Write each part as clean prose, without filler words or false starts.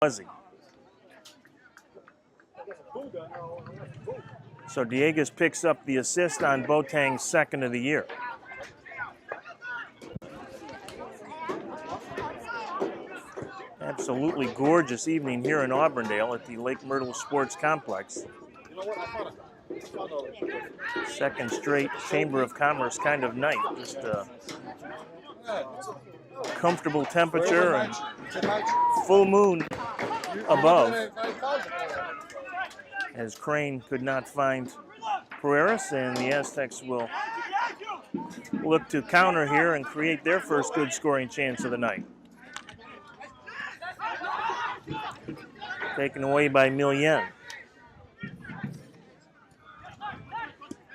fuzzy. So Dieguez picks up the assist on Boateng's second of the year. Absolutely gorgeous evening here in Auburndale at the Lake Myrtle Sports Complex. Second straight Chamber of Commerce kind of night. Just a comfortable temperature and full moon above, as Crane could not find Pereira, and the Aztecs will look to counter here and create their first good scoring chance of the night. Taken away by Millen.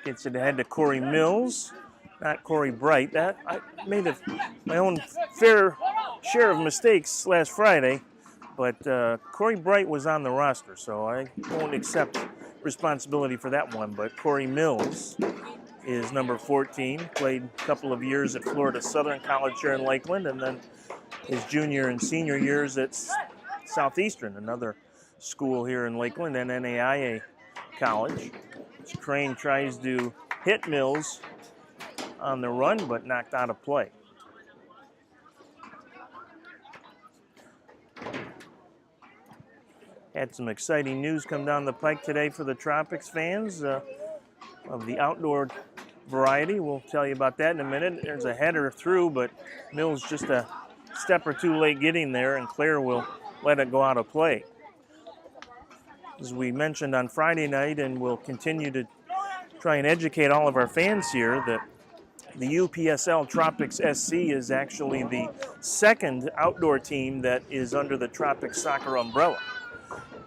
Gets it ahead to Corey Mills, not Corey Bright. That I made my own fair share of mistakes last Friday, but Corey Bright was on the roster, so I won't accept responsibility for that one. But Corey Mills is number 14, played a couple of years at Florida Southern College here in Lakeland, and then his junior and senior years at Southeastern, another school here in Lakeland, and NAIA college. Crane tries to hit Mills on the run, but knocked out of play. Had some exciting news come down the pike today for the Tropics fans of the outdoor variety. We'll tell you about that in a minute. There's a header through, but Mills just a step or two late getting there, and Claire will let it go out of play. As we mentioned on Friday night, and we'll continue to try and educate all of our fans here, that the UPSL Tropics SC is actually the second outdoor team that is under the Tropics soccer umbrella.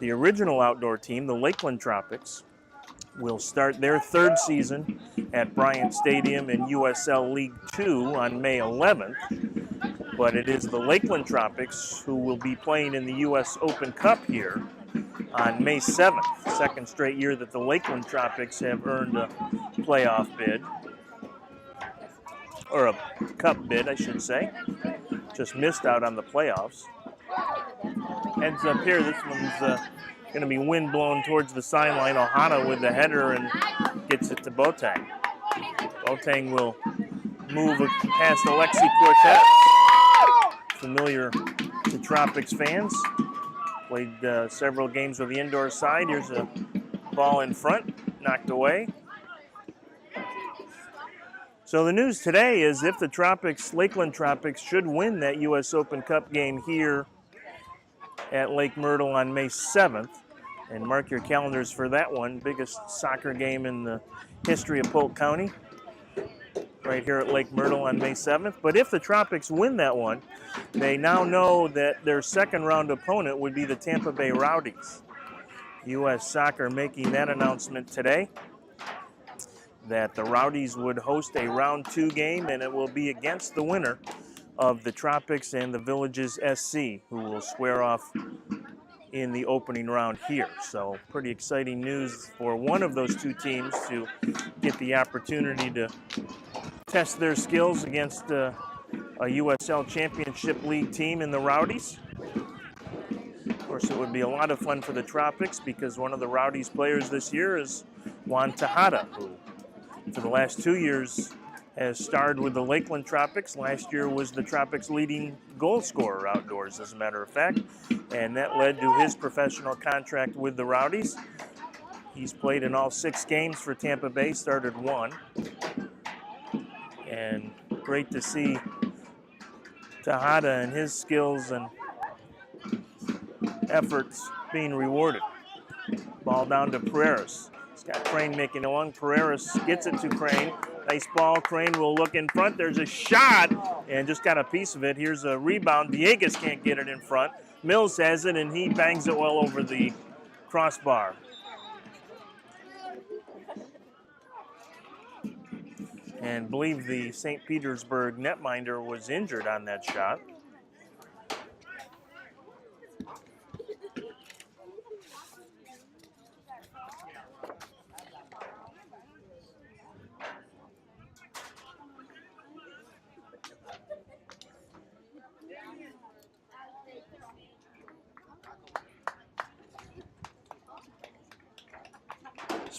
The original outdoor team, the Lakeland Tropics, will start their third season at Bryant Stadium in USL League 2 on May 11th. But it is the Lakeland Tropics who will be playing in the US Open Cup here on May 7th, second straight year that the Lakeland Tropics have earned a playoff bid, or a cup bid, I should say. Just missed out on the playoffs. Heads up here, this one's going to be wind blown towards the sideline. Ohana with the header and gets it to Boateng. Boateng will move past Alexi Cortez, familiar to Tropics fans. Played several games with the indoor side. Here's a ball in front, knocked away. So the news today is if the Tropics, Lakeland Tropics, should win that U.S. Open Cup game here at Lake Myrtle on May 7th, and mark your calendars for that one, biggest soccer game in the history of Polk County, right here at Lake Myrtle on May 7th. But if the Tropics win that one, they now know that their second round opponent would be the Tampa Bay Rowdies. U.S. Soccer making that announcement today, that the Rowdies would host a round 2 game, and it will be against the winner of the Tropics and the Villages SC, who will square off in the opening round here. So pretty exciting news for one of those two teams to get the opportunity to test their skills against a USL Championship League team in the Rowdies. Of course, it would be a lot of fun for the Tropics because one of the Rowdies players this year is Juan Tejada, who for the last 2 years has starred with the Lakeland Tropics. Last year was the Tropics' leading goal scorer outdoors, as a matter of fact, and that led to his professional contract with the Rowdies. He's played in all 6 games for Tampa Bay, started 1. And great to see Tejada and his skills and efforts being rewarded. Ball down to Pereiras. He's got Crane making a long. Pereiras gets it to Crane. Nice ball. Crane will look in front. There's a shot and just got a piece of it. Here's a rebound. Dieguez can't get it in front. Mills has it and he bangs it well over the crossbar. And believe the St. Petersburg netminder was injured on that shot.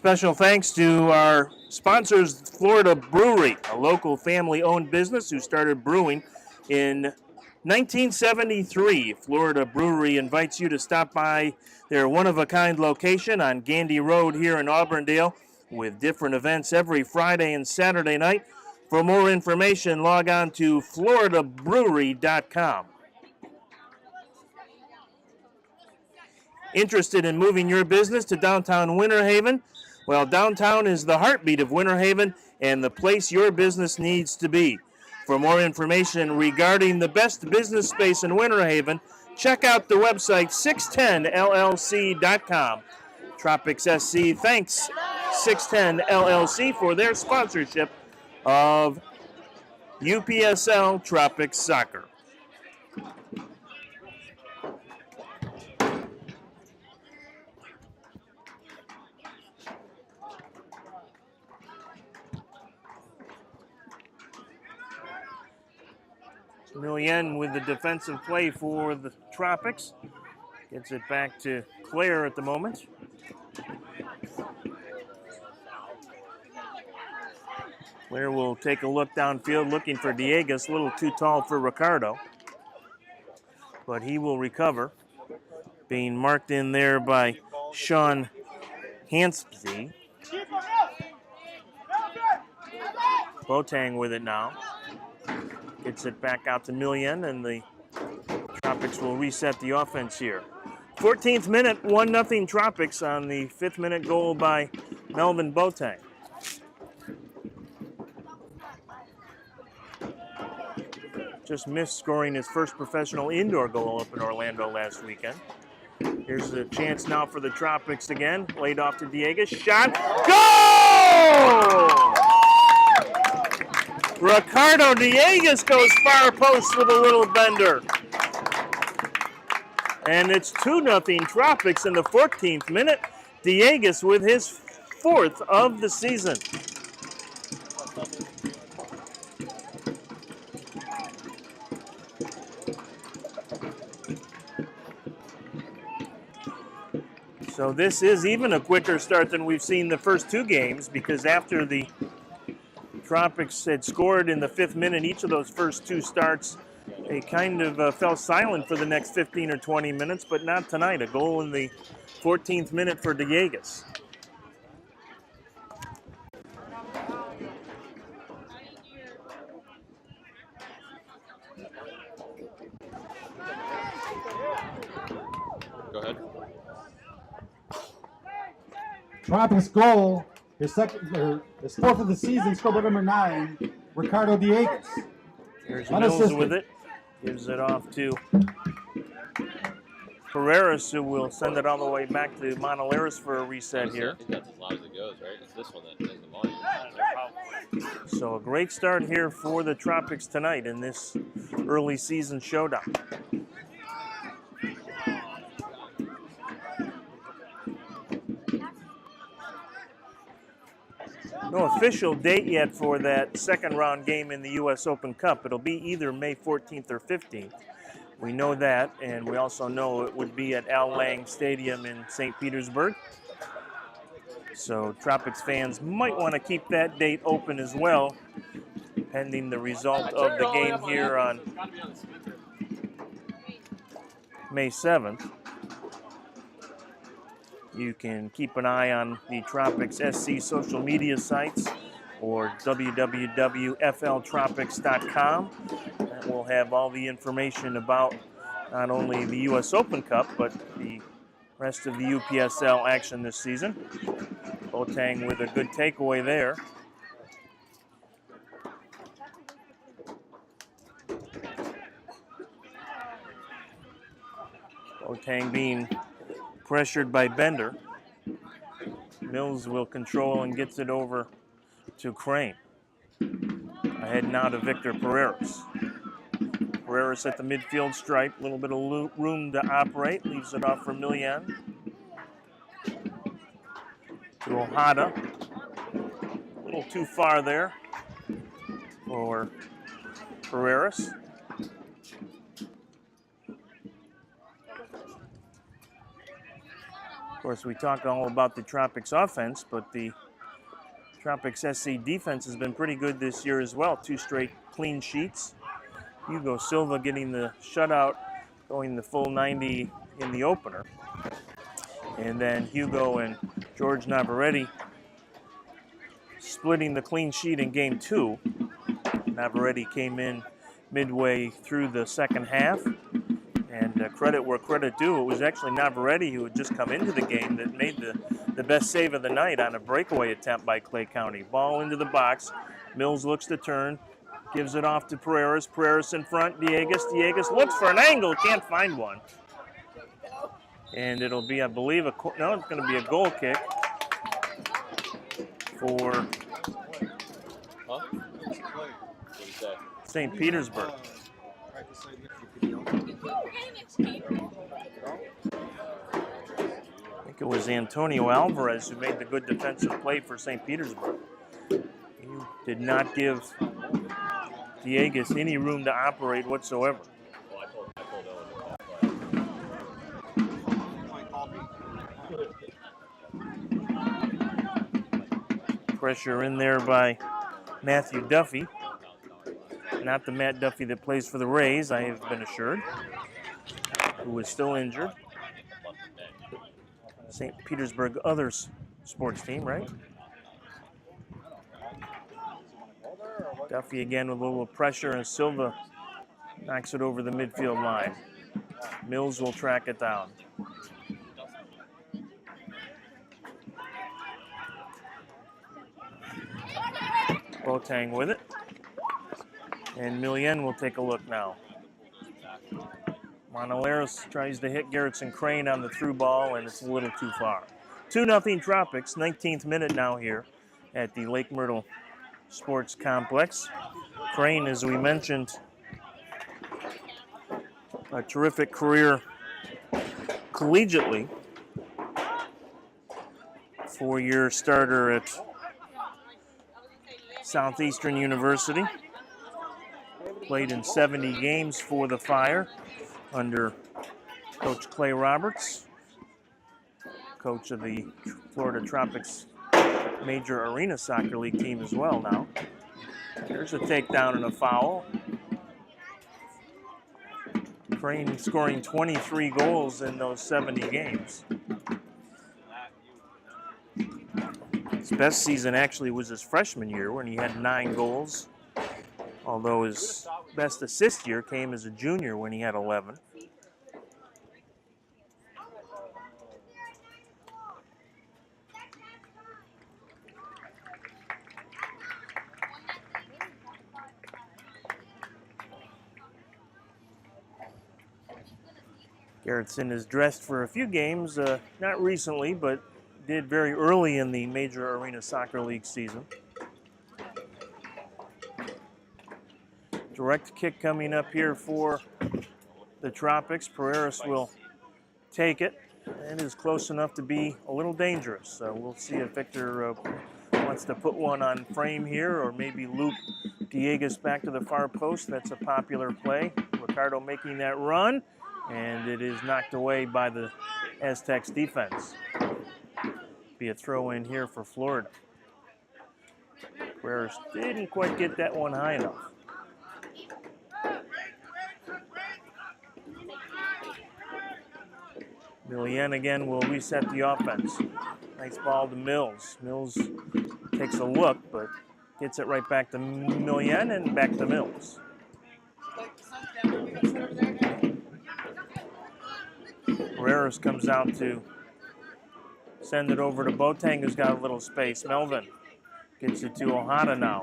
Special thanks to our sponsors, Florida Brewery, a local family-owned business who started brewing in 1973. Florida Brewery invites you to stop by their one-of-a-kind location on Gandy Road here in Auburndale with different events every Friday and Saturday night. For more information, log on to floridabrewery.com. Interested in moving your business to downtown Winter Haven? Well, downtown is the heartbeat of Winter Haven and the place your business needs to be. For more information regarding the best business space in Winter Haven, check out the website 610llc.com. Tropics SC thanks 610 LLC for their sponsorship of UPSL Tropics Soccer. Millian with the defensive play for the Tropics. Gets it back to Claire at the moment. Claire will take a look downfield looking for Diegas. A little too tall for Ricardo. But he will recover. Being marked in there by Sean Hansby. Boateng with it now. Gets it back out to Millian, and the Tropics will reset the offense here. 14th minute, 1-0 Tropics on the 5th minute goal by Melvin Boateng. Just missed scoring his first professional indoor goal up in Orlando last weekend. Here's a chance now for the Tropics again. Laid off to Diegas. Shot. Goal! Ricardo Diegas goes far post with a little bender. And it's 2-0 Tropics in the 14th minute. Diegas with his 4th of the season. So this is even a quicker start than we've seen the first two games, because after the Tropics had scored in the 5th minute each of those first two starts, they kind of fell silent for the next 15 or 20 minutes, but not tonight. A goal in the 14th minute for Diegas. Go ahead. Tropics goal, his 4th of the season, scoreboard number 9, Ricardo Diegas. Here's Mills with it. Gives it off to Pereira, who will send it all the way back to Montoleris for a reset here. I think that's as loud as it goes, right? It's this one that has the volume. So a great start here for the Tropics tonight in this early season showdown. No official date yet for that second round game in the U.S. Open Cup. It'll be either May 14th or 15th. We know that, and we also know it would be at Al Lang Stadium in St. Petersburg. So Tropics fans might want to keep that date open as well, pending the result of the game here on May 7th. You can keep an eye on the Tropics SC social media sites or www.fltropics.com. That will have all the information about not only the U.S. Open Cup, but the rest of the UPSL action this season. Boateng with a good takeaway there. Boateng being pressured by Bender. Mills will control and gets it over to Crane. Ahead now to Victor Pereiras. Pereiras at the midfield stripe. A little bit of room to operate. Leaves it off for Millian. To Ojeda. A little too far there for Pereiras. course, we talk all about the Tropics offense, but the Tropics SC defense has been pretty good this year as well. 2 straight clean sheets. Hugo Silva getting the shutout, going the full 90 in the opener. And then Hugo and George Navarrete splitting the clean sheet in game 2. Navarrete came in midway through the second half. And credit where credit due, it was actually Navarrete who had just come into the game that made the best save of the night on a breakaway attempt by Clay County. Ball into the box. Mills looks to turn. Gives it off to Pereiras. Pereiras in front. Diegues looks for an angle. Can't find one. And it'll be, I believe, it's going to be a goal kick for St. Petersburg. I think it was Antonio Alvarez who made the good defensive play for St. Petersburg. He did not give Diegues any room to operate whatsoever. Pressure in there by Matthew Duffy. Not the Matt Duffy that plays for the Rays, I have been assured, who is still injured. St. Petersburg Others sports team, right? Duffy again with a little pressure, and Silva knocks it over the midfield line. Mills will track it down. Boateng with it. And Millien will take a look now. Monaleros tries to hit Gerritsen Crane on the through ball, and it's a little too far. 2-0 Tropics, 19th minute now here at the Lake Myrtle Sports Complex. Crane, as we mentioned, a terrific career collegiately. 4-year starter at Southeastern University. Played in 70 games for the Fire under Coach Clay Roberts, coach of the Florida Tropics Major Arena Soccer League team as well now. There's a takedown and a foul. Crane scoring 23 goals in those 70 games. His best season actually was his freshman year when he had 9 goals. Although his best assist year came as a junior when he had 11. Gerritsen is dressed for a few games, not recently, but did very early in the Major Arena Soccer League season. Direct kick coming up here for the Tropics. Pereiras will take it and is close enough to be a little dangerous. So we'll see if Victor wants to put one on frame here or maybe loop Diegues back to the far post. That's a popular play. Ricardo making that run, and it is knocked away by the Aztecs defense. Be a throw in here for Florida. Pereiras didn't quite get that one high enough. Millien again will reset the offense. Nice ball to Mills. Mills takes a look, but gets it right back to Millien and back to Mills. Pereiras comes out to send it over to Boateng, who's got a little space. Melvin gets it to Ojeda now.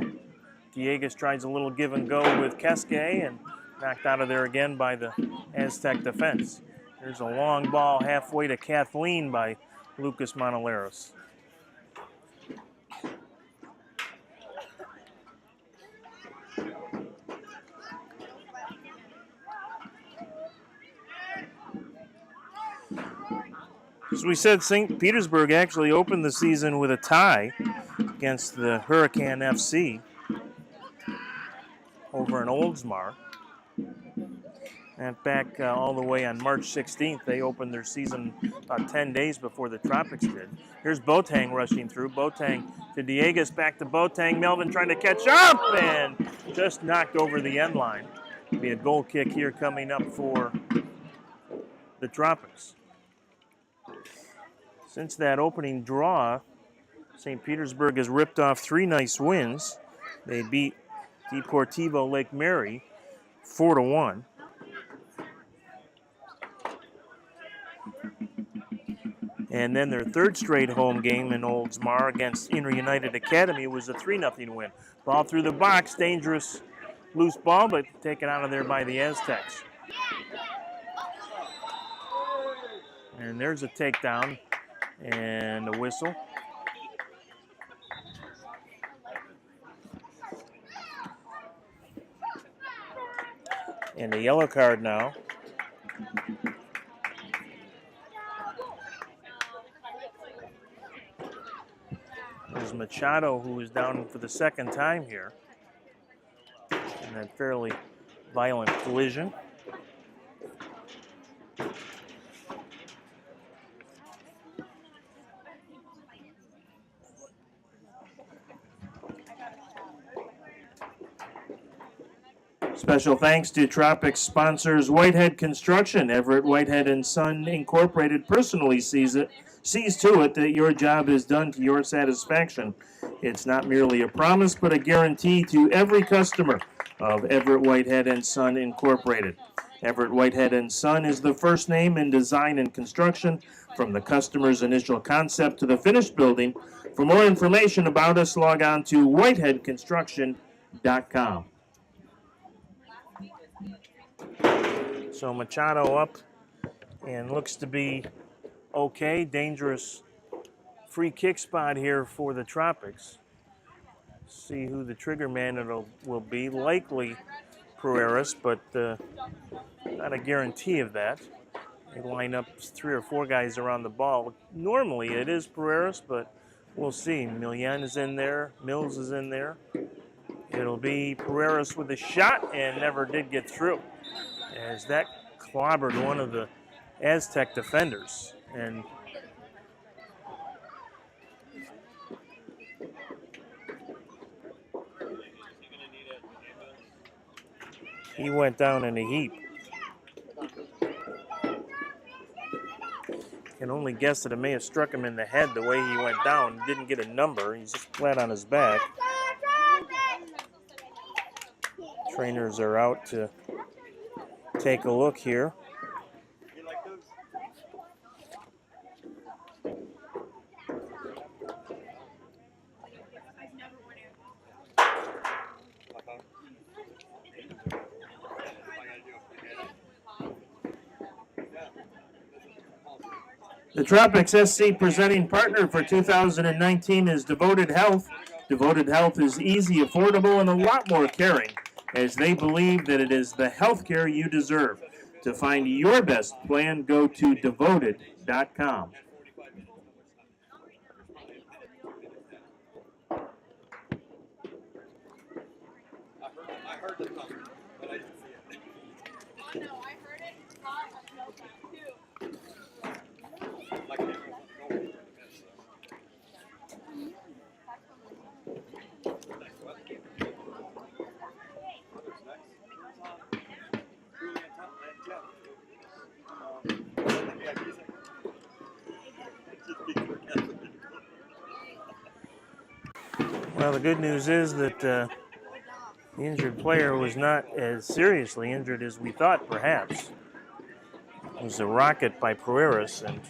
Diegues tries a little give and go with Keske and knocked out of there again by the Aztec defense. There's a long ball halfway to Kathleen by Lucas Monaleros. As we said, St. Petersburg actually opened the season with a tie against the Hurricane FC over in Oldsmar. And back all the way on March 16th, they opened their season about 10 days before the Tropics did. Here's Boateng rushing through. Boateng to Diegas, back to Boateng. Melvin trying to catch up and just knocked over the end line. Be a goal kick here coming up for the Tropics. Since that opening draw, St. Petersburg has ripped off 3 nice wins. They beat Deportivo Lake Mary 4-1. And then their 3rd straight home game in Oldsmar against Inter United Academy was a 3-0 win. Ball through the box, dangerous loose ball, but taken out of there by the Aztecs. And there's a takedown and a whistle. And a yellow card now. There's Machado, who is down for the 2nd time here in that fairly violent collision. Special thanks to Tropics sponsors Whitehead Construction. Everett Whitehead & Son Incorporated personally sees to it that your job is done to your satisfaction. It's not merely a promise, but a guarantee to every customer of Everett Whitehead & Son Incorporated. Everett Whitehead & Son is the first name in design and construction, from the customer's initial concept to the finished building. For more information about us, log on to whiteheadconstruction.com. So Machado up and looks to be okay. Dangerous free kick spot here for the Tropics. See who the trigger man will be. Likely Pereiras, but not a guarantee of that. They line up 3 or 4 guys around the ball. Normally it is Pereiras, but we'll see. Milian is in there. Mills is in there. It'll be Pereiras with a shot and never did get through, as that clobbered one of the Aztec defenders. And he went down in a heap. Can only guess that it may have struck him in the head the way he went down. He didn't get a number. He's just flat on his back. Trainers are out to take a look here. The Tropics SC presenting partner for 2019 is Devoted Health. Devoted Health is easy, affordable, and a lot more caring, as they believe that it is the health care you deserve. To find your best plan, go to devoted.com. I heard the number, but I didn't see it. Oh no, I heard it. My camera won't go over the minutes, Well, the good news is that the injured player was not as seriously injured as we thought, perhaps. It was a rocket by Pereiras, and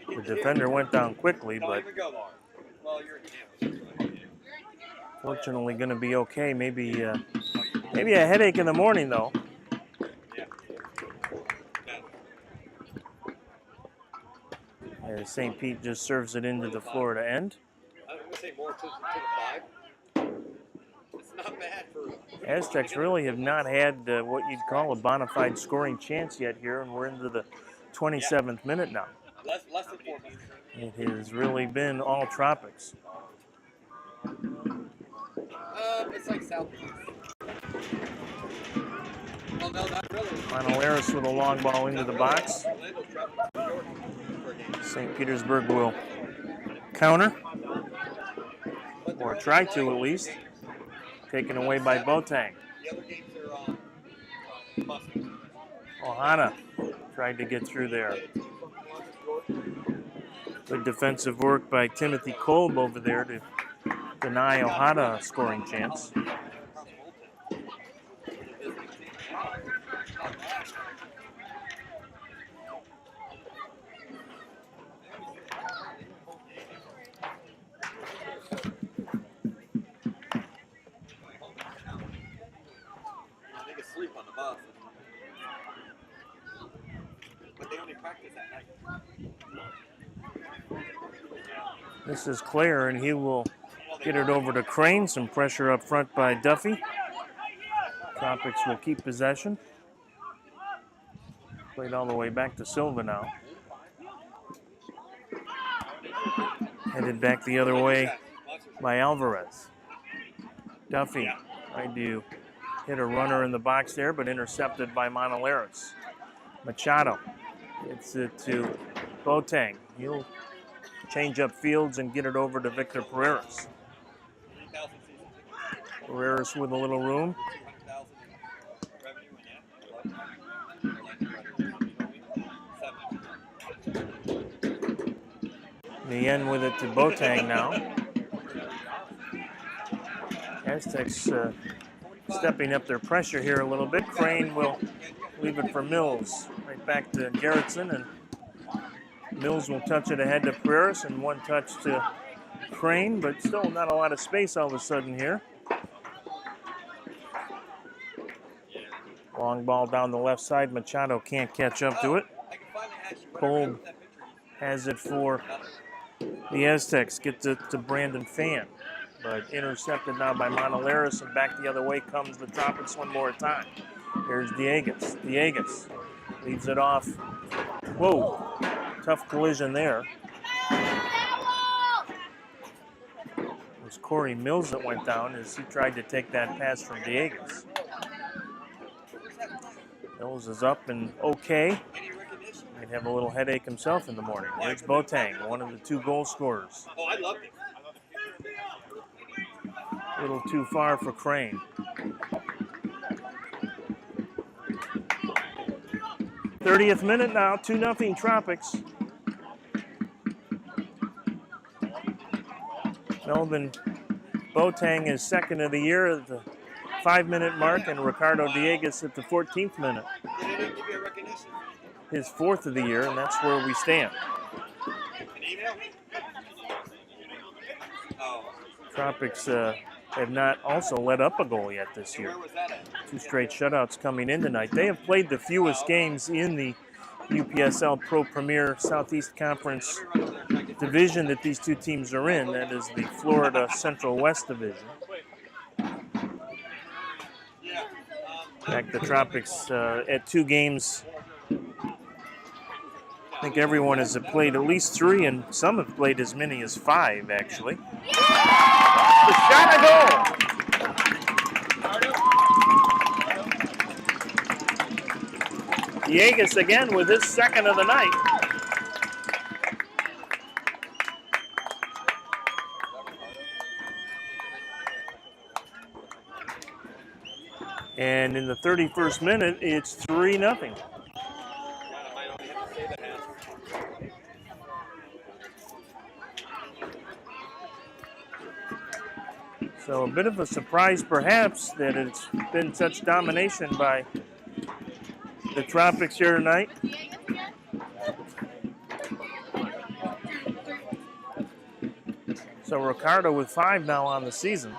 the defender went down quickly, but fortunately going to be okay. Maybe a headache in the morning, though. As St. Pete just serves it into the Florida end. I would say more to the 5. It's not bad for Aztecs really have not had what you'd call a bona fide scoring chance yet here, and we're into the 27th minute now. less than 4 minutes. It has really been all Tropics. It's like southeast. Well, no, not really. Monolaris with a long ball into the box. Orlando's dropping to New York for a game. St. Petersburg will counter, But the or rest try of the to at games least. are Taken away by Boateng. The other games are buses. Ohana tried to get through there. Good defensive work by Timothy Kolb over there to deny Ohana a scoring chance. They can sleep on the bus. But they only practice at night. This is Claire, and he will get it over to Crane. Some pressure up front by Duffy. Tropics will keep possession. Played all the way back to Silva now. Headed back the other way by Alvarez. Duffy tried to hit a runner in the box there, but intercepted by Monolaris. Machado gets it to Boateng. He'll change up fields and get it over to Victor Pereiras. Pereiras with a little room. Mien with it to Boateng now. Aztecs stepping up their pressure here a little bit. Crane will leave it for Mills. Right back to Gerritsen, and Mills will touch it ahead to Pereiras, and one touch to Crane, but still not a lot of space all of a sudden here. Long ball down the left side. Machado can't catch up to it. Kolb has it for the Aztecs. Gets it to Brandon Fan, but intercepted now by Monolaris, and back the other way comes the Tropics one more time. Here's Diegues. Diegues leaves it off. Whoa, tough collision there. It was Corey Mills that went down as he tried to take that pass from Diegues. Mills is up and okay. Might have a little headache himself in the morning. Here's Boateng, one of the two goal scorers. Oh, I loved it. A little too far for Crane. 30th minute now, 2-0 Tropics. Melvin Boateng is second of the year at the 5-minute mark, and Ricardo Diegues at the 14th minute. They didn't give you a recognition. His fourth of the year, and that's where we stand. An email? Oh. Tropics have not also let up a goal yet this year. Where was that at? 2 straight shutouts coming in tonight. They have played the fewest games in the UPSL Pro Premier Southeast Conference division that these two teams are in. That is the Florida Central West Division. Back the Tropics at 2 games. I think everyone has played at least 3, and some have played as many as 5, actually. The shot, a goal! Diegues again with his second of the night. And in the 31st minute, it's 3-0. So a bit of a surprise, perhaps, that it's been such domination by the Tropics here tonight. So Ricardo with 5 now on the season.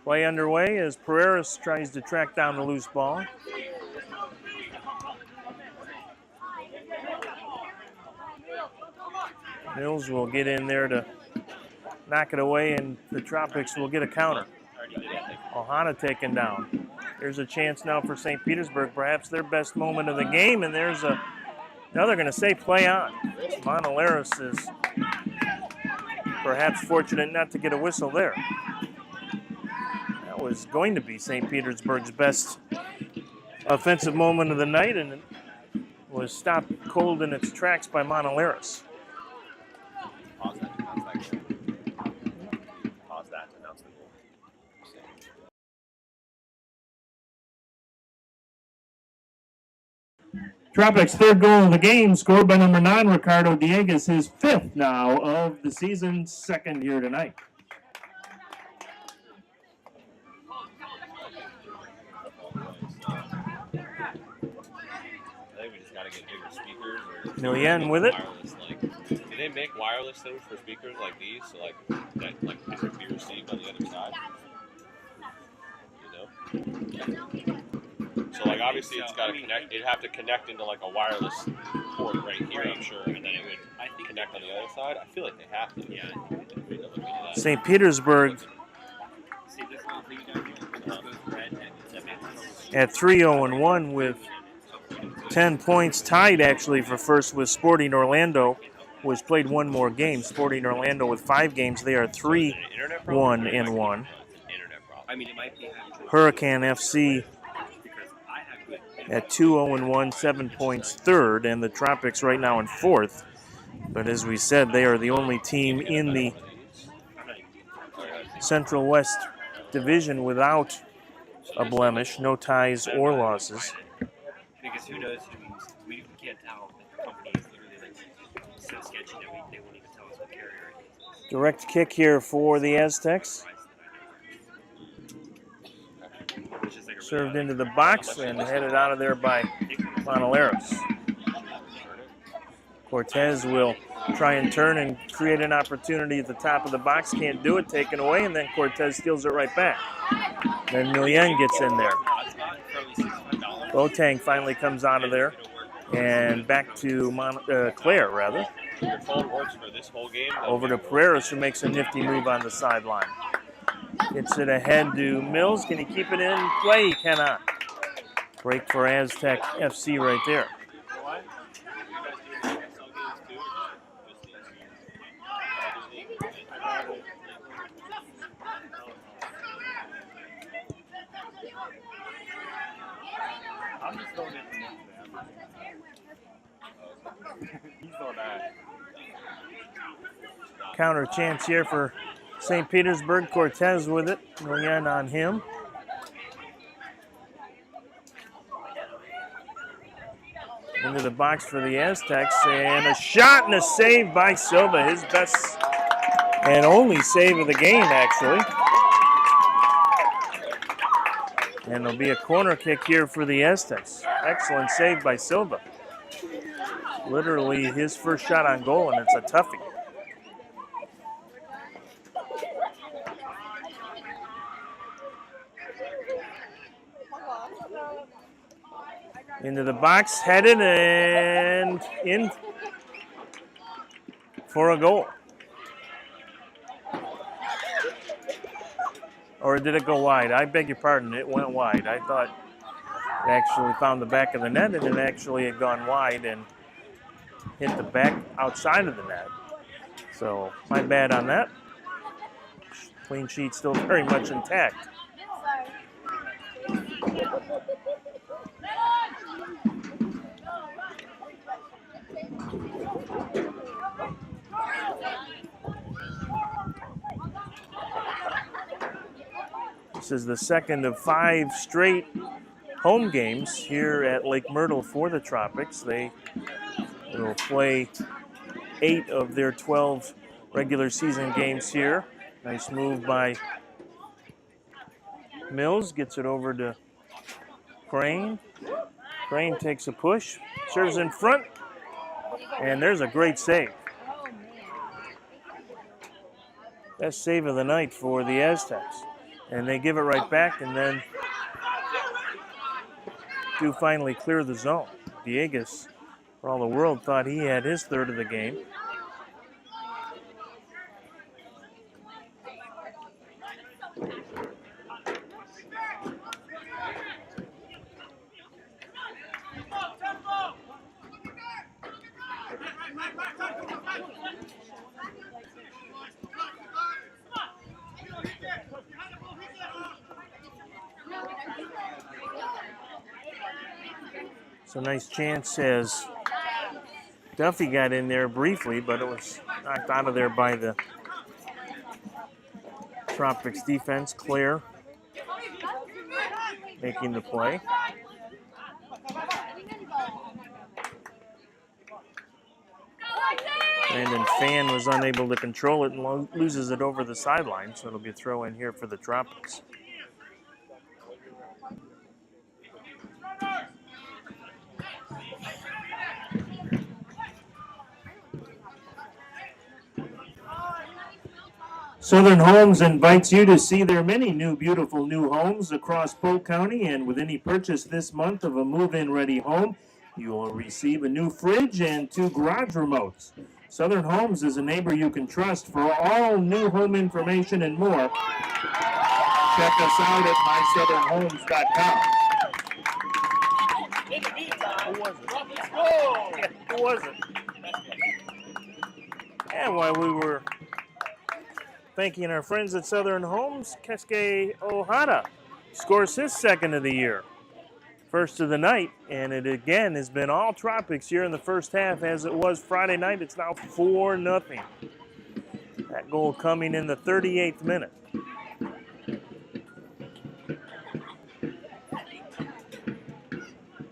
Play underway as Pereiras tries to track down the loose ball. Mills will get in there to knock it away, and the Tropics will get a counter. Ohana taken down. There's a chance now for St. Petersburg, perhaps their best moment of the game, and there's a Now they're going to say play on. Monaleros is perhaps fortunate not to get a whistle there. That was going to be St. Petersburg's best offensive moment of the night, and it was stopped cold in its tracks by Monaleros. Pause that to announce that goal. Pause that to announce the goal. Tropics' third goal of the game, scored by number 9, Ricardo Diegues, his 5th now of the season, 2nd here tonight. I think we just gotta get bigger speakers. Or Millian with it. wireless, like, do they make wireless things for speakers like these, so like that, like it can be received on the other side? You know. So like obviously it's got to connect. It'd have to connect into like a wireless port right here, I'm sure, and then it would connect on the other side. I feel like they have to. Yeah. St. Petersburg at 3-0-1 with 10 points, tied actually for first with Sporting Orlando, which played one more game. Sporting Orlando with 5 games. They are 3-1-1. Hurricane FC at 2-0-1, 7 points, 3rd, and the Tropics right now in 4th. But as we said, they are the only team in the Central West Division without a blemish, no ties or losses. Because who knows we can't tell. The company is literally like so sketchy that they won't even tell us what carrier it is. Direct kick here for the Aztecs. Served into the box and headed out of there by Monaleros. Cortez will try and turn and create an opportunity at the top of the box. Can't do it, taken away, and then Cortez steals it right back. Then Millian gets in there. Boateng finally comes out of there and back to Claire, rather. Your phone works for this whole game. Over to Pereira, who makes a nifty move on the sideline. Gets it ahead to Mills. Can he keep it in play? He cannot. Break for Aztec FC right there. Counter chance here for St. Petersburg. Cortez with it. Millian on him. Into the box for the Aztecs. And a shot and a save by Silva. His best and only save of the game, actually. And there'll be a corner kick here for the Aztecs. Excellent save by Silva. Literally his first shot on goal, and it's a toughie. Into the box, headed and in for a goal. Or did it go wide? I beg your pardon, it went wide. I thought it actually found the back of the net, and it actually had gone wide and hit the back outside of the net. So my bad on that. Clean sheet still very much intact. This is the second of 5 straight home games here at Lake Myrtle for the Tropics. They will play 8 of their 12 regular season games here. Nice move by Mills, gets it over to Crane. Crane takes a push, serves in front, and there's a great save. Best save of the night for the Aztecs. And they give it right back and then do finally clear the zone. Diegues, for all the world, thought he had his third of the game. So nice chance as Duffy got in there briefly, but it was knocked out of there by the Tropics defense. Claire making the play. Brandon Fan was unable to control it and loses it over the sideline, so it'll be a throw in here for the Tropics. Southern Homes invites you to see their many beautiful new homes across Polk County, and with any purchase this month of a move-in ready home, you will receive a new fridge and 2 garage remotes. Southern Homes is a neighbor you can trust. For all new home information and more, check us out at mysouthernhomes.com. Who was it? Who was it? And while we were thanking our friends at Southern Homes, Keisuke Ohata scores his second of the year. First of the night, and it again has been all Tropics here in the first half as it was Friday night. It's now 4-0. That goal coming in the 38th minute.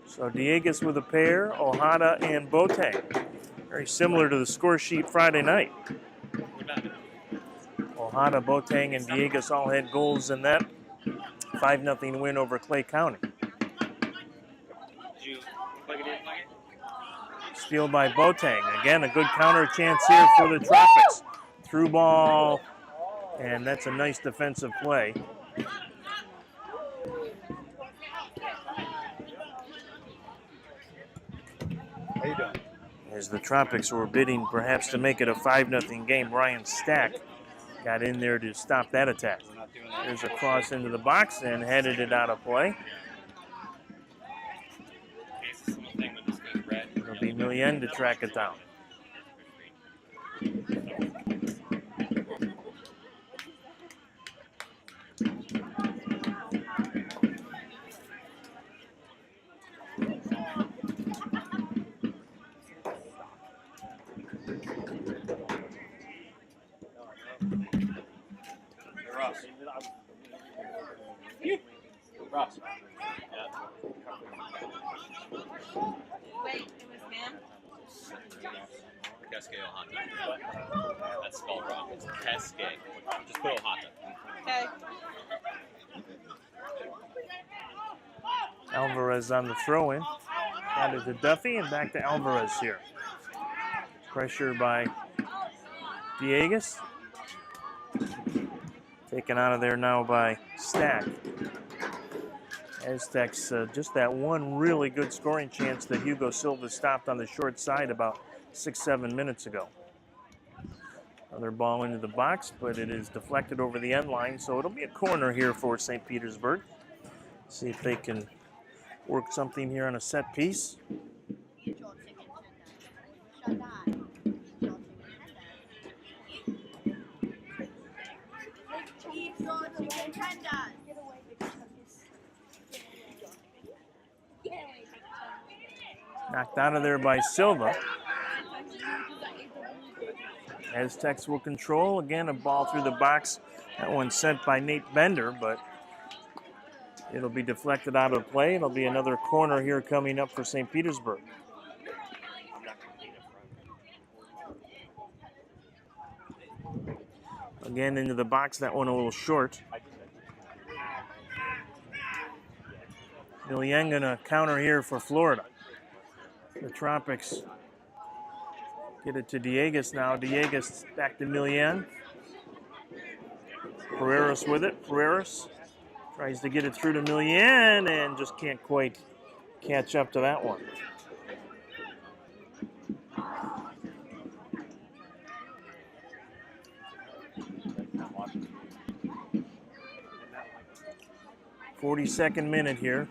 So Dieguez with a pair, Ohata and Boateng. Very similar to the score sheet Friday night. Ohata, Boateng, and Dieguez all had goals in that 5-0 win over Clay County. Steal by Boateng. Again, a good counter chance here for the Tropics. Through ball, and that's a nice defensive play. How you doing? As the Tropics were bidding perhaps to make it a 5-0 game, Ryan Stack got in there to stop that attack. There's a cross into the box and headed it out of play. It'll be Millien to track it down. Ross. Wait, it was him? Keisuke Ohata. That's spelled wrong. It's Keisuke. Just put Ohata. Okay. Alvarez on the throw-in. Added to Duffy and back to Alvarez here. Pressure by Dieguez. Taken out of there now by Stack. Aztecs, just that one really good scoring chance that Hugo Silva stopped on the short side about 6-7 minutes ago. Another ball into the box, but it is deflected over the end line, so it'll be a corner here for St. Petersburg. See if they can work something here on a set piece. Knocked out of there by Silva. Aztecs will control. Again, a ball through the box. That one sent by Nate Bender, but it'll be deflected out of play. It'll be another corner here coming up for St. Petersburg. Again, into the box. That one a little short. Millien gonna counter here for Florida. The Tropics get it to Dieguez now. Dieguez back to Millien. Pereiras with it. Pereiras tries to get it through to Millien and just can't quite catch up to that one. .42nd minute here.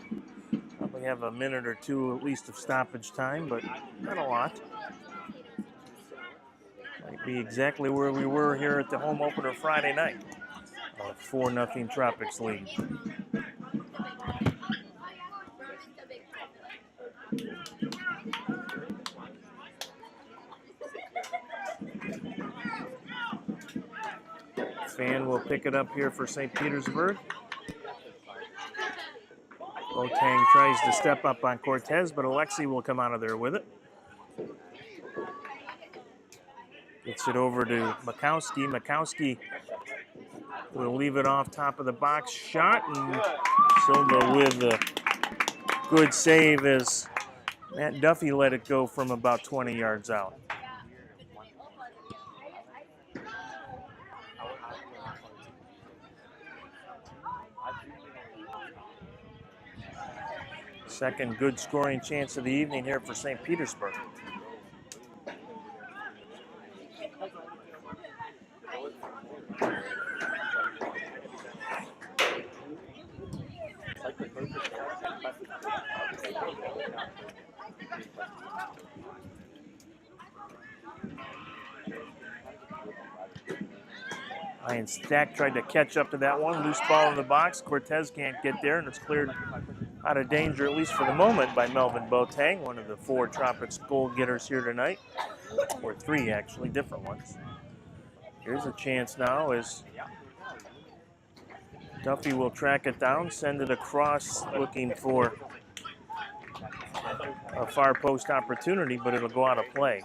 Probably have a minute or two at least of stoppage time, but not a lot. Might be exactly where we were here at the home opener Friday night. A 4-0 Tropics lead. Fan will pick it up here for St. Petersburg. Boateng tries to step up on Cortez, but Alexei will come out of there with it. Gets it over to Makowski. Makowski will leave it off top of the box. Shot, and Silva with a good save as Matt Duffy let it go from about 20 yards out. Second good scoring chance of the evening here for St. Petersburg. Ryan Stack tried to catch up to that one. Loose ball in the box. Cortez can't get there, and it's cleared out of danger, at least for the moment, by Melvin Boateng, one of the 4 Tropics goal getters here tonight. Or 3, actually, different ones. Here's a chance now as Duffy will track it down, send it across, looking for a far post opportunity, but it'll go out of play.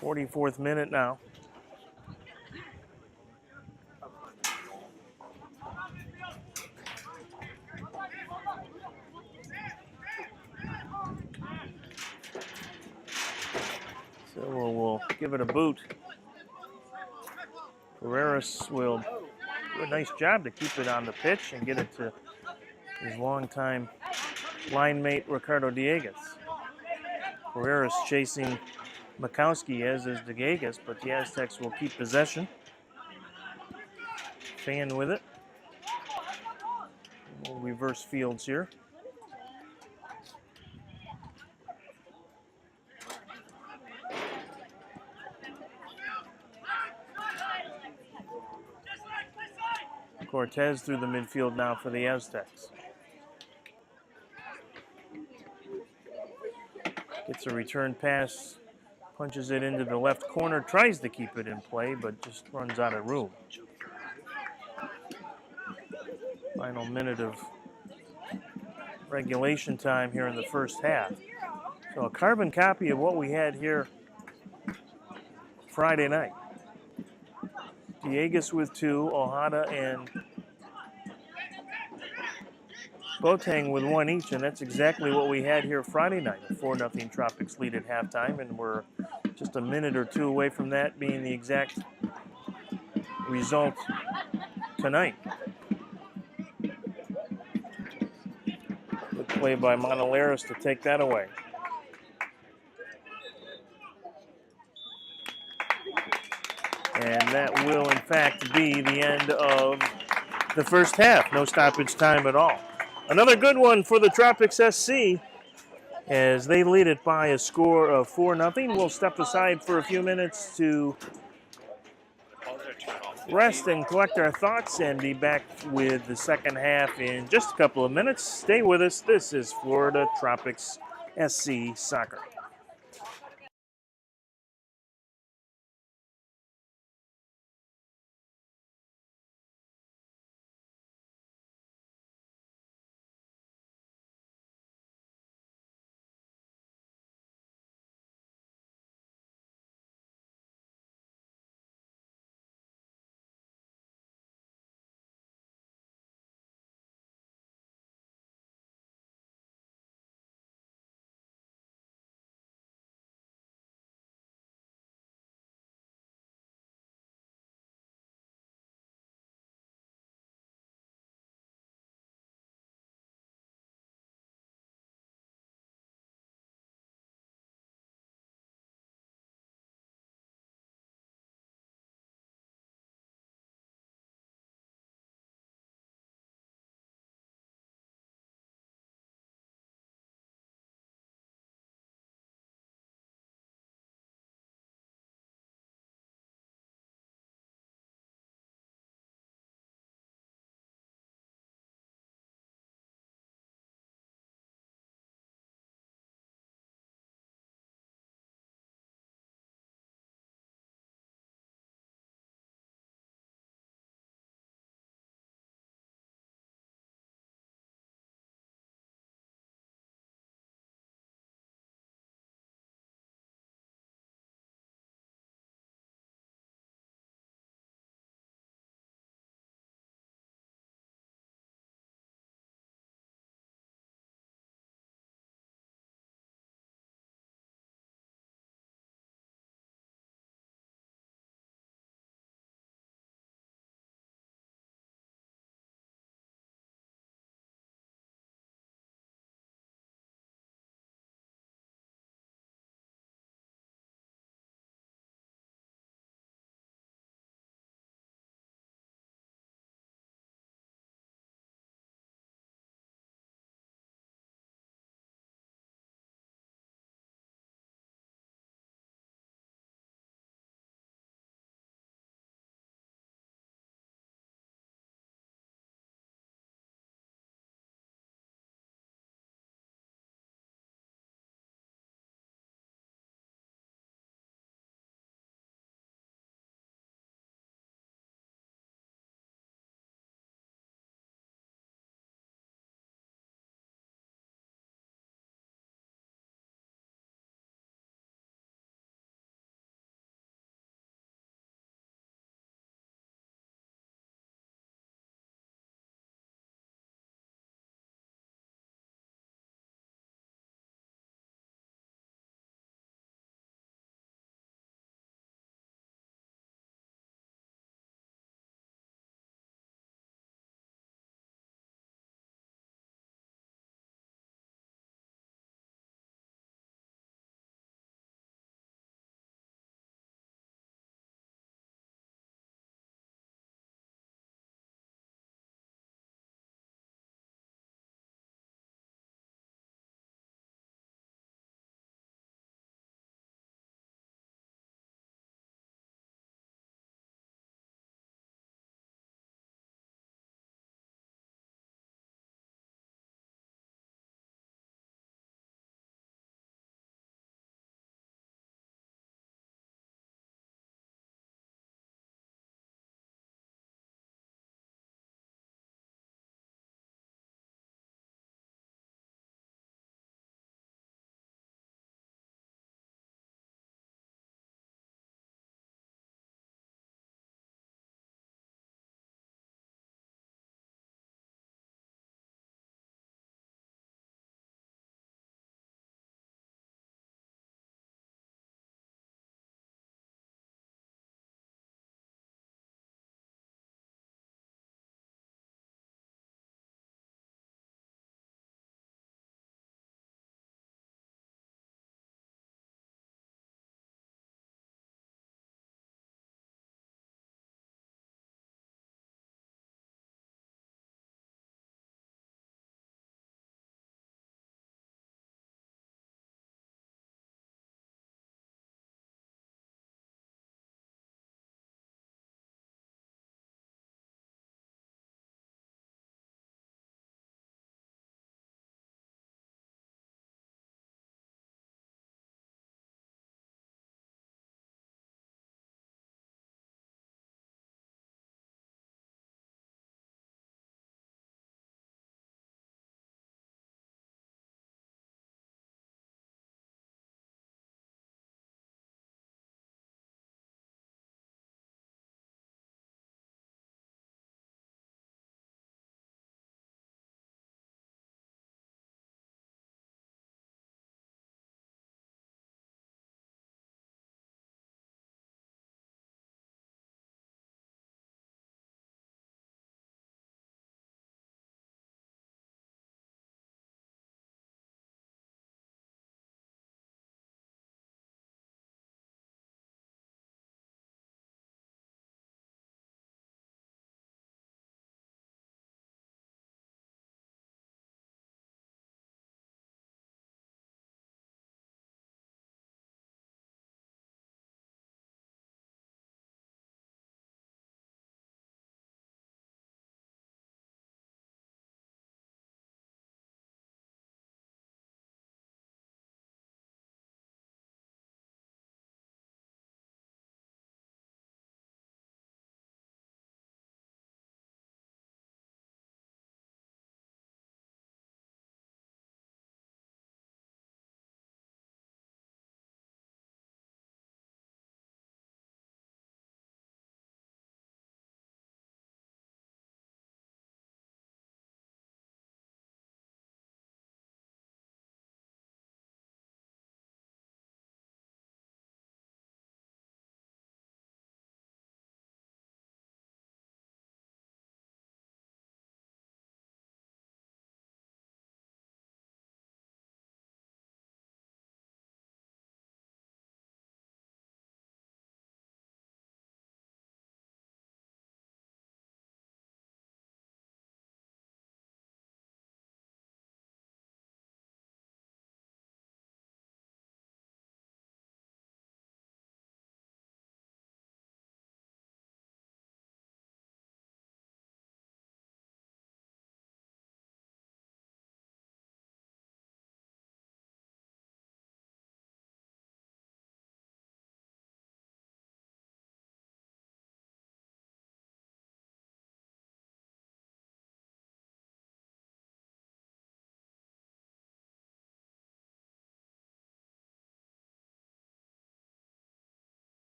.44th minute now. So we'll give it a boot. Carreras will do a nice job to keep it on the pitch and get it to his longtime line mate Ricardo Dieguez. Carreras chasing Makowski, as is Dieguez, but the Aztecs will keep possession. Fan with it. We'll reverse fields here. Cortez through the midfield now for the Aztecs. Gets a return pass, punches it into the left corner, tries to keep it in play, but just runs out of room. Final minute of regulation time here in the first half. So a carbon copy of what we had here Friday night. Dieguez with 2, Ojeda and Boateng with 1 each, and that's exactly what we had here Friday night. A 4-0 Tropics lead at halftime, and we're just a minute or 2 away from that being the exact result tonight. Good play by Montoleros to take that away. And that will, in fact, be the end of the first half. No stoppage time at all. Another good one for the Tropics SC as they lead it by a score of 4-0. We'll step aside for a few minutes to rest and collect our thoughts and be back with the second half in just a couple of minutes. Stay with us. This is Florida Tropics SC Soccer.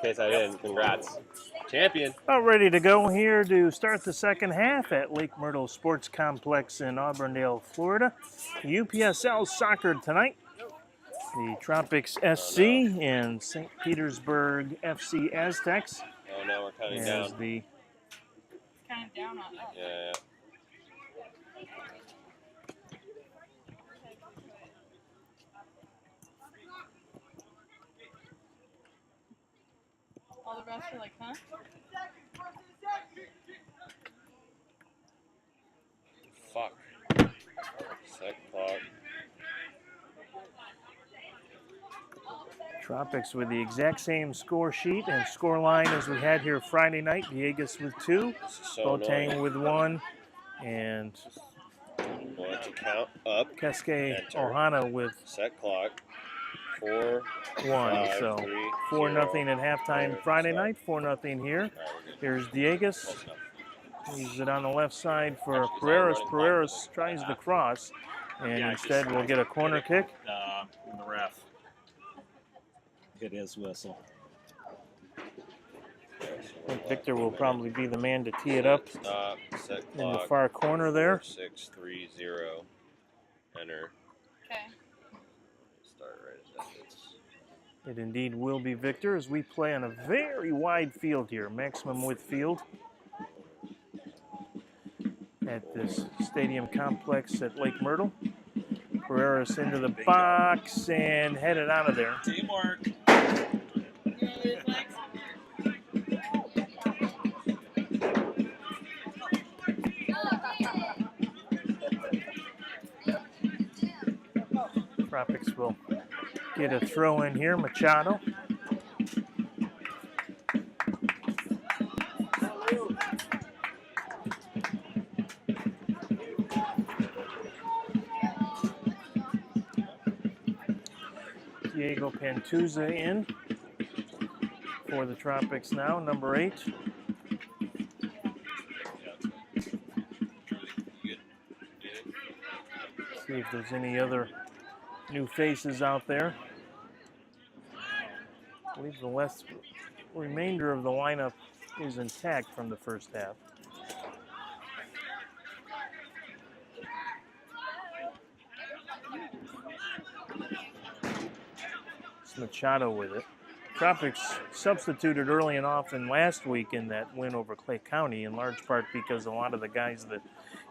case I didn't. Congrats. Champion. About ready to go here to start the second half at Lake Myrtle Sports Complex in Auburndale, Florida. UPSL soccer tonight. The Tropics SC and St. Petersburg FC Aztecs. Oh no, we're cutting as down. the Kind of down on us. Yeah. All the rest are like, huh? Fuck. Sec clock. Tropics with the exact same score sheet and score line as we had here Friday night. Diegas with 2, So Boateng annoying. with 1, and We'll have to count up. Keske Enter. Ohana with Set clock. 4, 1. 5, So 3, 4-0 0. at halftime Friday night, 4-0 here. All right, we're good. Here's Diegas. Close enough. Leaves it on the left side for Pereras. Pereras tries the cross, and Yeah, instead will get a corner kick. The ref. It is whistle. I think Victor will probably be the man to tee it up Stop. Set in the clock. far corner there. 6, 3, 0. Enter. Okay. Start right as that is. It indeed will be Victor as we play on a very wide field here, maximum width field at this stadium complex at Lake Myrtle. Pereras into the box and headed out of there. Teamwork. Tropics will get a throw in here. Machado. Diego Pantuza in for the Tropics now, number 8. See if there's any other new faces out there. I believe the remainder of the lineup is intact from the first half. It's Machado with it. Tropics substituted early and often last week in that win over Clay County, in large part because a lot of the guys that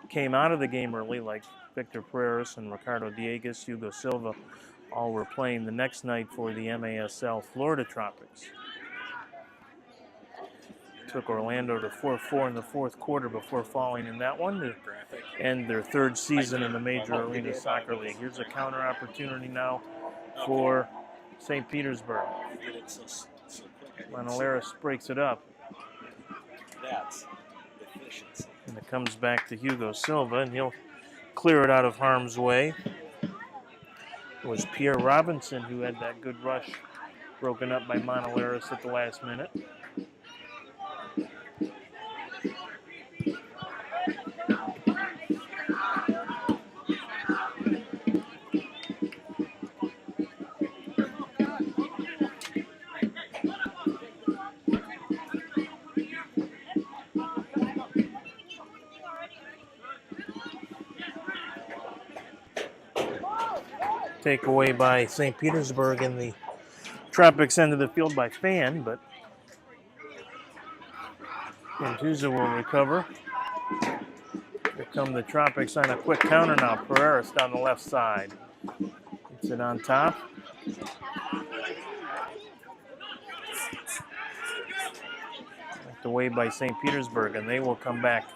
came out of the game early, like Victor Pereras and Ricardo Diegas, Hugo Silva, all were playing the next night for the MASL Florida Tropics. Took Orlando to 4-4 in the fourth quarter before falling in that one to end their third season in the Major Arena Soccer League. Here's a counter opportunity now for St. Petersburg. Manolares breaks it up. That's efficiency. And it comes back to Hugo Silva, and he'll clear it out of harm's way. It was Pierre Robinson who had that good rush broken up by Manolares at the last minute. Takeaway by St. Petersburg in the Tropics end of the field by Fan, but Pantuza will recover. Here come the Tropics on a quick counter now. Pereras down the left side. Gets it on top. Knocked away by St. Petersburg, and they will come back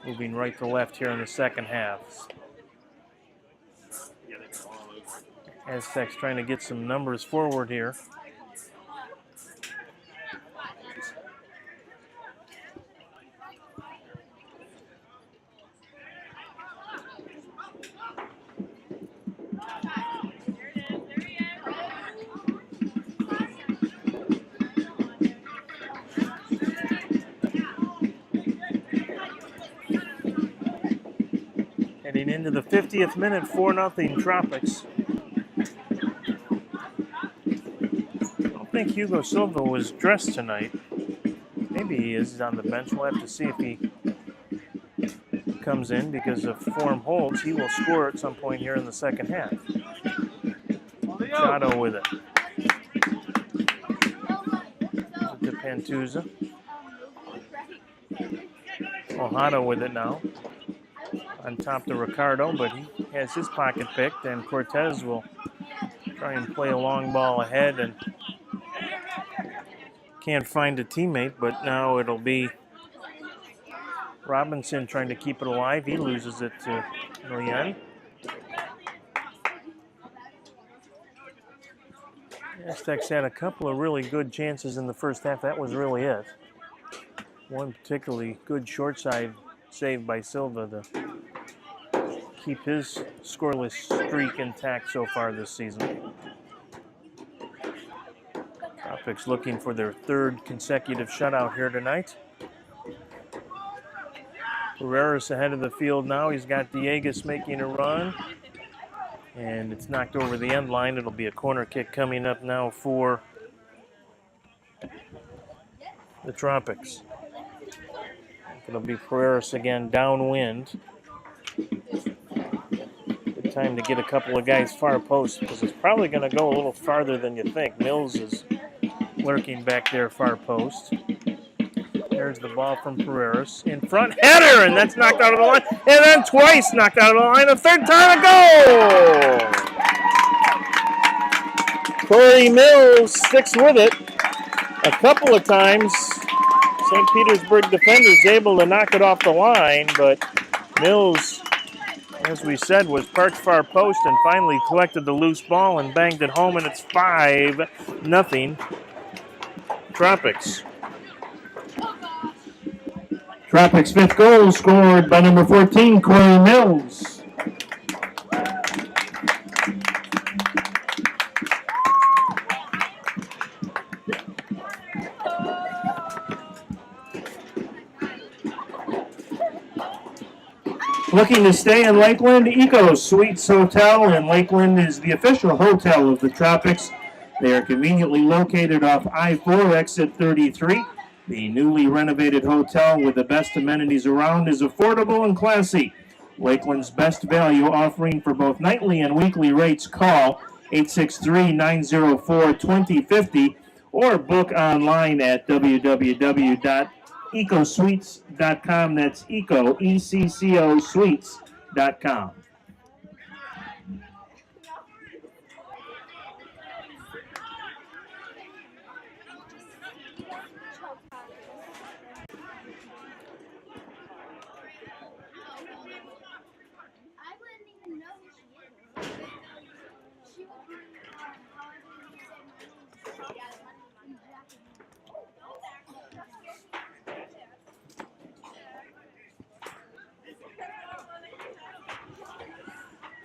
moving right to left here in the second half. Aztecs trying to get some numbers forward here. Heading into the 50th minute, 4-0 Tropics. I think Hugo Silva was dressed tonight. Maybe he is. He's on the bench. We'll have to see if he comes in, because if form holds, he will score at some point here in the second half. Machado with it. To Pantuza. Ojeda with it now. On top to Ricardo, but he has his pocket picked, and Cortez will try and play a long ball ahead and can't find a teammate, but now it'll be Robinson trying to keep it alive. He loses it to Milian. Aztecs had a couple of really good chances in the first half. That was really it. One particularly good short side save by Silva to keep his scoreless streak intact so far this season. Tropics looking for their third consecutive shutout here tonight. Herrera's ahead of the field now. He's got Diegas making a run. And it's knocked over the end line. It'll be a corner kick coming up now for the Tropics. It'll be Pereira's again downwind. Good time to get a couple of guys far post, because it's probably going to go a little farther than you think. Mills is lurking back there far post. There's the ball from Pereira's. In front, header, and that's knocked out of the line. And then twice knocked out of the line. A third time, a goal! Corey Mills sticks with it a couple of times. St. Petersburg defenders able to knock it off the line, but Mills, as we said, was parked far post and finally collected the loose ball and banged it home, and it's 5-0 Tropics. Tropics' fifth goal scored by number 14, Corey Mills. Looking to stay in Lakeland, Eco Suites Hotel in Lakeland is the official hotel of the Tropics. They are conveniently located off I-4 exit 33. The newly renovated hotel with the best amenities around is affordable and classy. Lakeland's best value offering for both nightly and weekly rates. Call 863-904-2050 or book online at www.ecosuites.com. That's Eco, E-C-C-O, suites.com.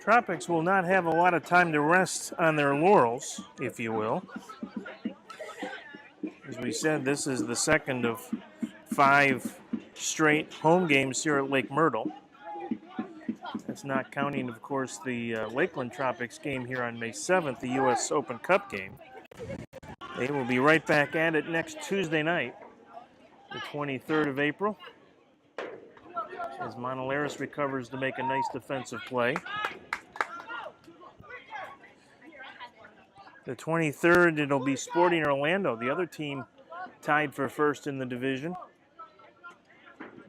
Tropics will not have a lot of time to rest on their laurels, if you will. As we said, this is the second of 5 straight home games here at Lake Myrtle. That's not counting, of course, the Lakeland Tropics game here on May 7th, the U.S. Open Cup game. They will be right back at it next Tuesday night, the 23rd of April, as Monolaris recovers to make a nice defensive play. The 23rd, it'll be Sporting Orlando, the other team tied for first in the division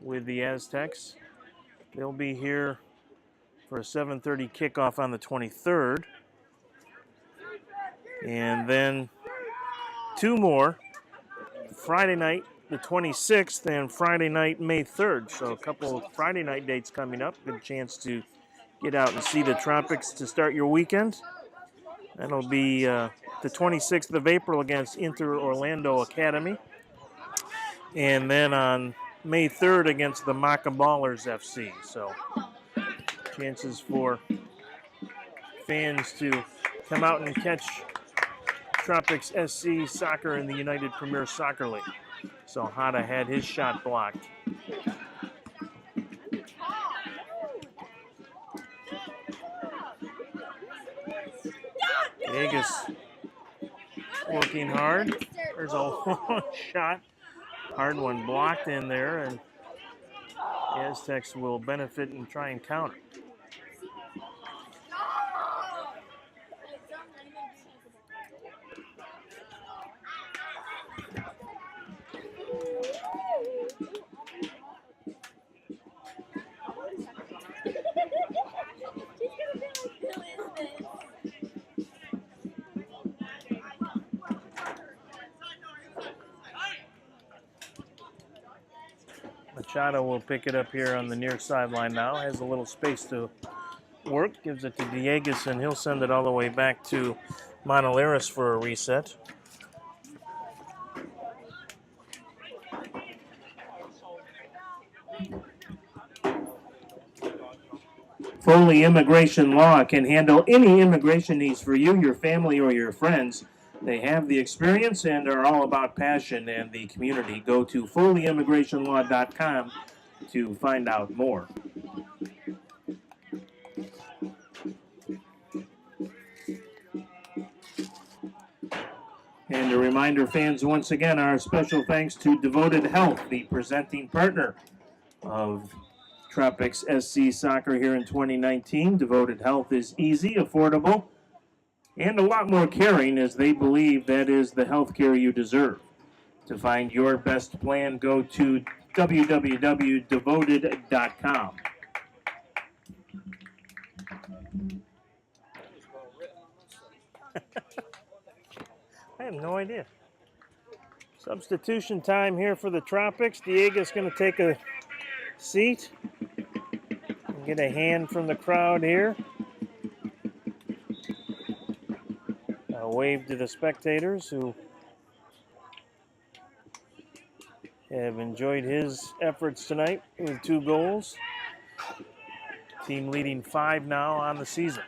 with the Aztecs. They'll be here for a 7:30 kickoff on the 23rd. And then 2 more, Friday night, the 26th, and Friday night, May 3rd. So a couple of Friday night dates coming up. Good chance to get out and see the Tropics to start your weekend. That'll be the 26th of April against Inter Orlando Academy. And then on May 3rd against the Maca Ballers FC. So chances for fans to come out and catch Tropics SC soccer in the United Premier Soccer League. So Hada had his shot blocked. Vegas working hard. There's a long shot. Hard one blocked in there, and the Aztecs will benefit and try and counter. Machado will pick it up here on the near sideline now. Has a little space to work. Gives it to Diegues, and he'll send it all the way back to Monolaris for a reset. Foley Immigration Law can handle any immigration needs for you, your family, or your friends. They have the experience and are all about passion and the community. Go to FoleyImmigrationLaw.com to find out more. And a reminder, fans, once again, our special thanks to Devoted Health, the presenting partner of Tropics SC Soccer here in 2019. Devoted Health is easy, affordable, and a lot more caring, as they believe that is the health care you deserve. To find your best plan, go to www.devoted.com. I have no idea. Substitution time here for the Tropics. Diego's going to take a seat and get a hand from the crowd here. A wave to the spectators who have enjoyed his efforts tonight with 2 goals. Team leading 5 now on the season.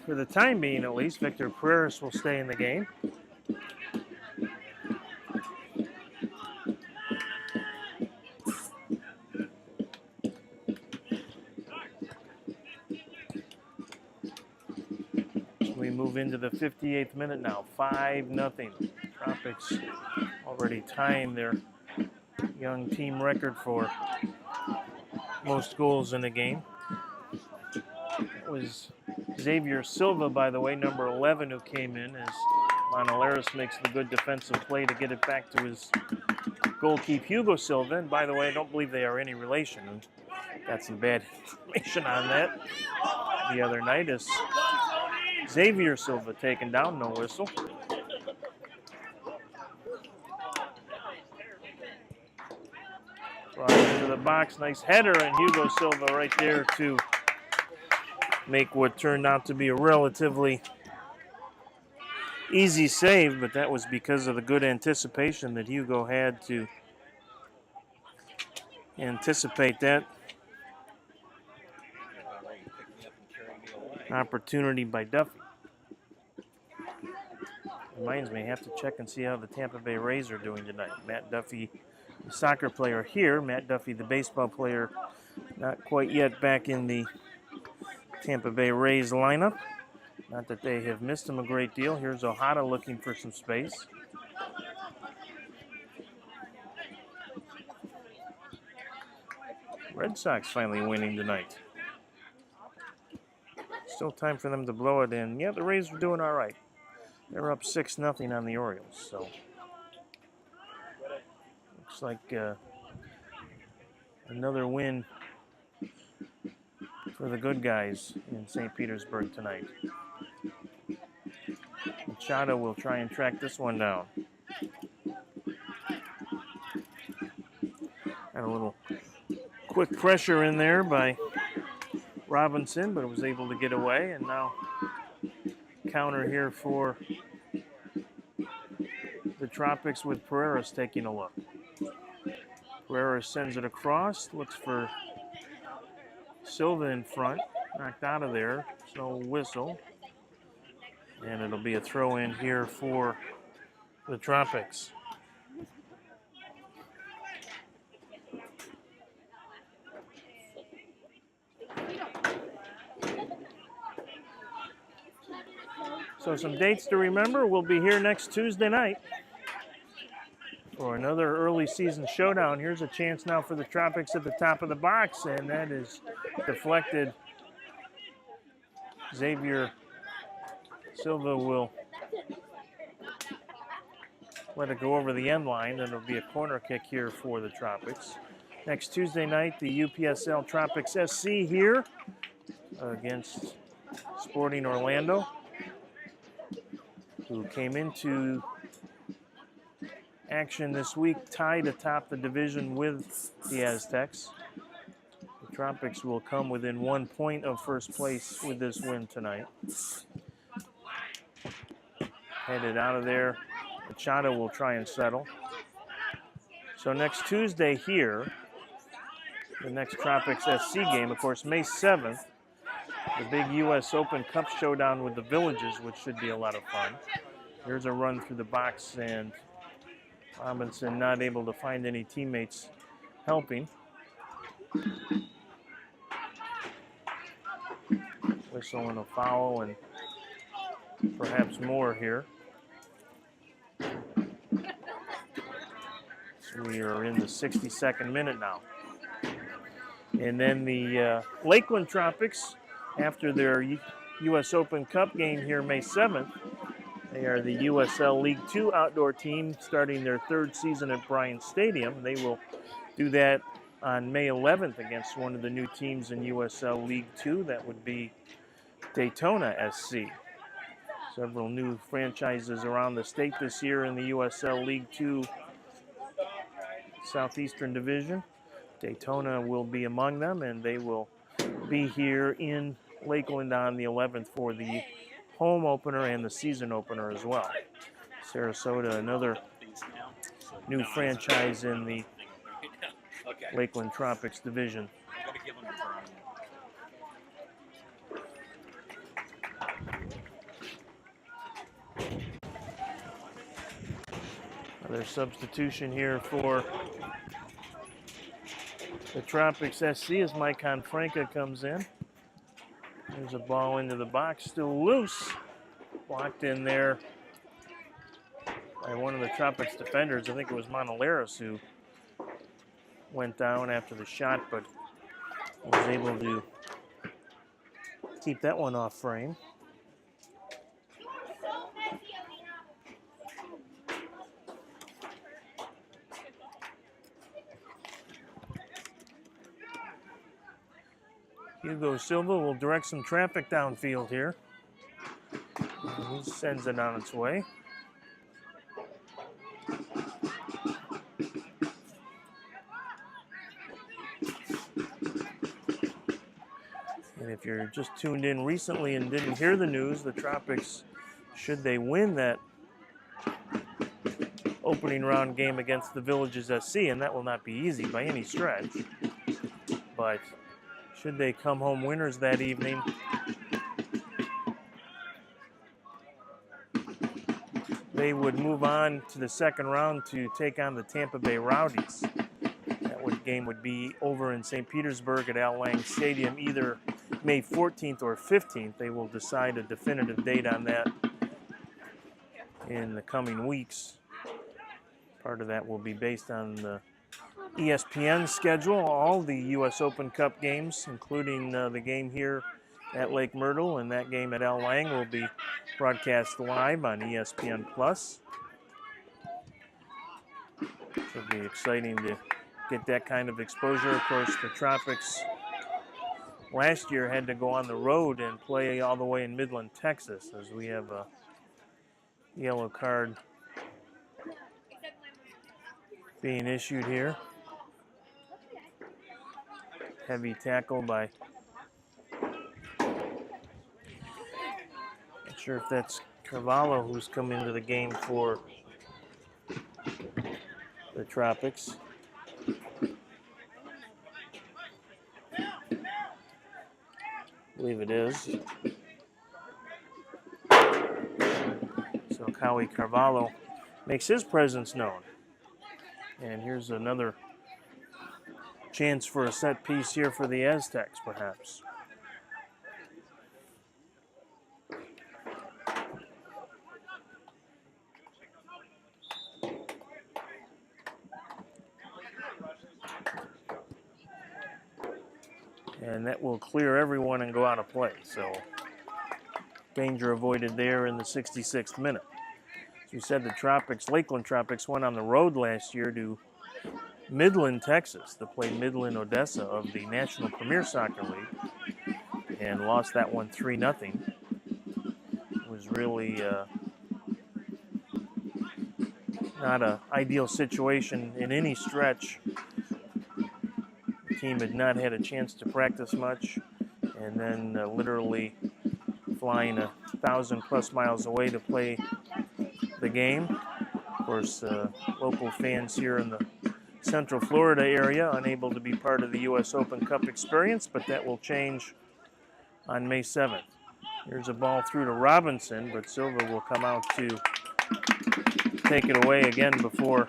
For the time being, at least, Victor Pereira will stay in the game. We move into the 58th minute now, 5-0. Tropics already tying their young team record for most goals in a game. It was Xavier Silva, by the way, number 11, who came in as Monolaris makes the good defensive play to get it back to his goalkeeper, Hugo Silva. And by the way, I don't believe they are any relation. Got some bad information on that the other night as Xavier Silva taken down, no whistle. Brought into the box, nice header, and Hugo Silva right there to make what turned out to be a relatively easy save, but that was because of the good anticipation that Hugo had to anticipate that opportunity by Duffy. Reminds me, I have to check and see how the Tampa Bay Rays are doing tonight. Matt Duffy, the soccer player here. Matt Duffy, the baseball player, not quite yet back in the Tampa Bay Rays lineup. Not that they have missed him a great deal. Here's Ojeda looking for some space. Red Sox finally winning tonight. Still time for them to blow it in. Yeah, the Rays are doing all right. They're up 6-0 on the Orioles, so looks like another win for the good guys in St. Petersburg tonight. Machado will try and track this one down. Got a little quick pressure in there by Robinson, but was able to get away, and now counter here for the Tropics with Pereira taking a look. Pereira sends it across, looks for Silva in front, knocked out of there, no whistle. And it'll be a throw in here for the Tropics. So some dates to remember. We'll be here next Tuesday night for another early season showdown. Here's a chance now for the Tropics at the top of the box, and that is deflected. Xavier Silva will let it go over the end line, and it'll be a corner kick here for the Tropics. Next Tuesday night, the UPSL Tropics SC here against Sporting Orlando, who came into action this week tied atop the division with the Aztecs. The Tropics will come within 1 point of first place with this win tonight. Headed out of there, Machado will try and settle. So next Tuesday here, the next Tropics SC game, of course, May 7th, the big U.S. Open Cup showdown with the Villages, which should be a lot of fun. Here's a run through the box, and Robinson not able to find any teammates helping. Whistle and a foul, and perhaps more here. So we are in the 62nd minute now. And then the Lakeland Tropics, after their U.S. Open Cup game here May 7th, they are the USL League Two outdoor team starting their third season at Bryant Stadium. They will do that on May 11th against one of the new teams in USL League Two. That would be Daytona SC. Several new franchises around the state this year in the USL League Two Southeastern Division. Daytona will be among them, and they will be here in Lakeland on the 11th for the home opener and the season opener as well. Sarasota, another new franchise in the Lakeland Tropics division. Another substitution here for the Tropics SC as Mike Confranca comes in. There's a ball into the box, still loose. Blocked in there by one of the Tropics defenders. I think it was Monaleros who went down after the shot, but was able to keep that one off frame. Hugo Silva will direct some traffic downfield here. And he sends it on its way. And if you're just tuned in recently and didn't hear the news, the Tropics, should they win that opening round game against the Villages SC, and that will not be easy by any stretch, but should they come home winners that evening, they would move on to the second round to take on the Tampa Bay Rowdies. That game would be over in St. Petersburg at Al Lang Stadium either May 14th or 15th. They will decide a definitive date on that in the coming weeks. Part of that will be based on the ESPN schedule. All the U.S. Open Cup games, including the game here at Lake Myrtle and that game at Al Lang, will be broadcast live on ESPN+. Should be exciting to get that kind of exposure. Of course, the Tropics last year had to go on the road and play all the way in Midland, Texas, as we have a yellow card being issued here. Heavy tackle by, not sure if that's Carvalho who's come into the game for the Tropics. I believe it is. So Howie Carvalho makes his presence known. And here's another chance for a set piece here for the Aztecs, perhaps. And that will clear everyone and go out of play. So danger avoided there in the 66th minute. As we said, the Tropics, Lakeland Tropics, went on the road last year to Midland, Texas, to play Midland, Odessa of the National Premier Soccer League, and lost that one 3-0. It was really not an ideal situation in any stretch. The team had not had a chance to practice much, and then literally flying 1,000+ miles away to play the game. Of course, local fans here in the Central Florida area unable to be part of the U.S. Open Cup experience, but that will change on May 7th. Here's a ball through to Robinson, but Silva will come out to take it away again before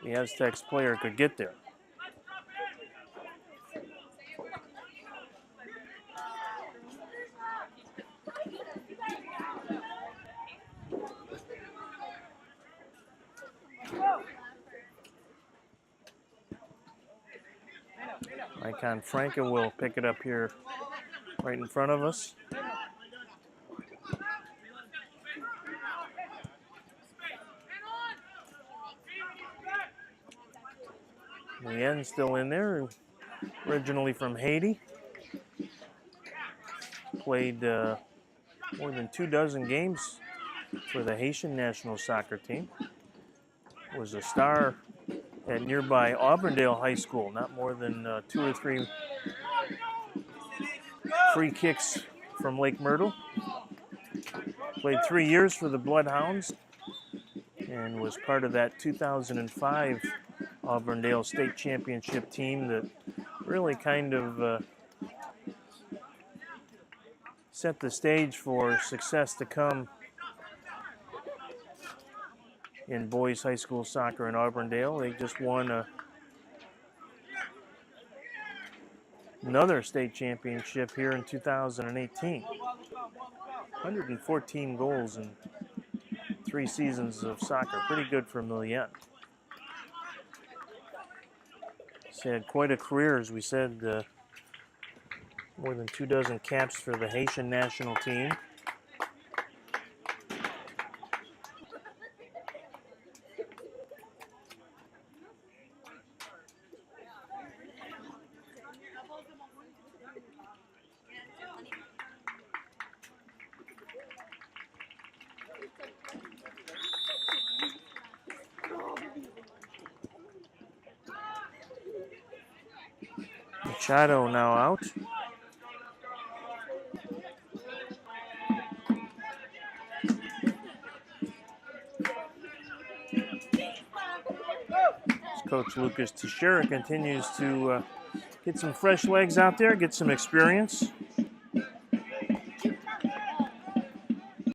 the Aztecs player could get there. Icon Franca will pick it up here right in front of us. Leanne still in there, originally from Haiti. Played more than 24 games for the Haitian national soccer team. Was a star at nearby Auburndale High School, not more than 2 or 3 free kicks from Lake Myrtle. Played 3 years for the Bloodhounds and was part of that 2005 Auburndale State Championship team that really kind of set the stage for success to come in boys high school soccer in Auburndale. They just won another state championship here in 2018. 114 goals in 3 seasons of soccer. Pretty good for Millian. He's had quite a career, as we said, more than 24 caps for the Haitian national team. Machado now out. Coach Lucas Teixeira continues to get some fresh legs out there, get some experience.